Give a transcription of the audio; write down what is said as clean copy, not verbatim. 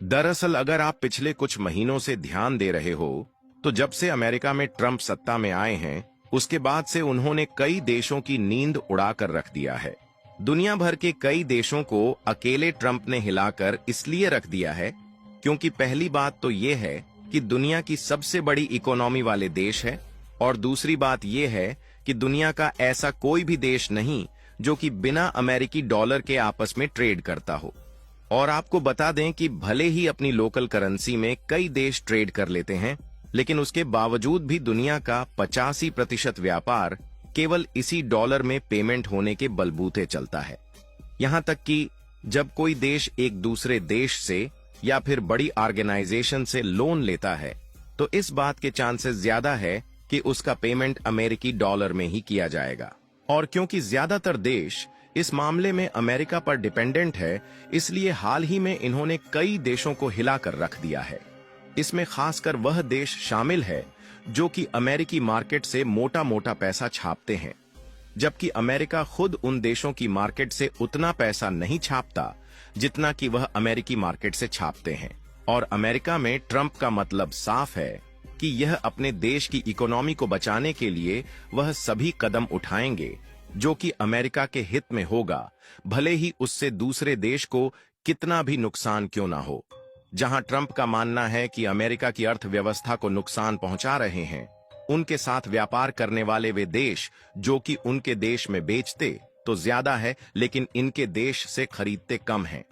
दरअसल अगर आप पिछले कुछ महीनों से ध्यान दे रहे हो, तो जब से अमेरिका में ट्रंप सत्ता में आए हैं, उसके बाद से उन्होंने कई देशों की नींद उड़ा कर रख दिया है। दुनिया भर के कई देशों को अकेले ट्रंप ने हिलाकर इसलिए रख दिया है क्योंकि पहली बात तो ये है कि दुनिया की सबसे बड़ी इकोनॉमी वाले देश है, और दूसरी बात ये है कि दुनिया का ऐसा कोई भी देश नहीं जो कि बिना अमेरिकी डॉलर के आपस में ट्रेड करता हो। और आपको बता दें कि भले ही अपनी लोकल करेंसी में कई देश ट्रेड कर लेते हैं, लेकिन उसके बावजूद भी दुनिया का 85% व्यापार केवल इसी डॉलर में पेमेंट होने के बलबूते चलता है। यहां तक कि जब कोई देश एक दूसरे देश से या फिर बड़ी ऑर्गेनाइजेशन से लोन लेता है, तो इस बात के चांसेस ज्यादा है कि उसका पेमेंट अमेरिकी डॉलर में ही किया जाएगा। और क्योंकि ज्यादातर देश इस मामले में अमेरिका पर डिपेंडेंट है, इसलिए हाल ही में इन्होंने कई देशों को हिलाकर रख दिया है। इसमें खासकर वह देश शामिल है जो कि अमेरिकी मार्केट से मोटा मोटा पैसा छापते हैं, जबकि अमेरिका खुद उन देशों की मार्केट से उतना पैसा नहीं छापता जितना कि वह अमेरिकी मार्केट से छापते हैं। और अमेरिका में ट्रंप का मतलब साफ है कि यह अपने देश की इकोनॉमी को बचाने के लिए वह सभी कदम उठाएंगे जो कि अमेरिका के हित में होगा, भले ही उससे दूसरे देश को कितना भी नुकसान क्यों ना हो। जहां ट्रंप का मानना है कि अमेरिका की अर्थव्यवस्था को नुकसान पहुंचा रहे हैं, उनके साथ व्यापार करने वाले वे देश जो कि उनके देश में बेचते तो ज्यादा है, लेकिन इनके देश से खरीदते कम हैं।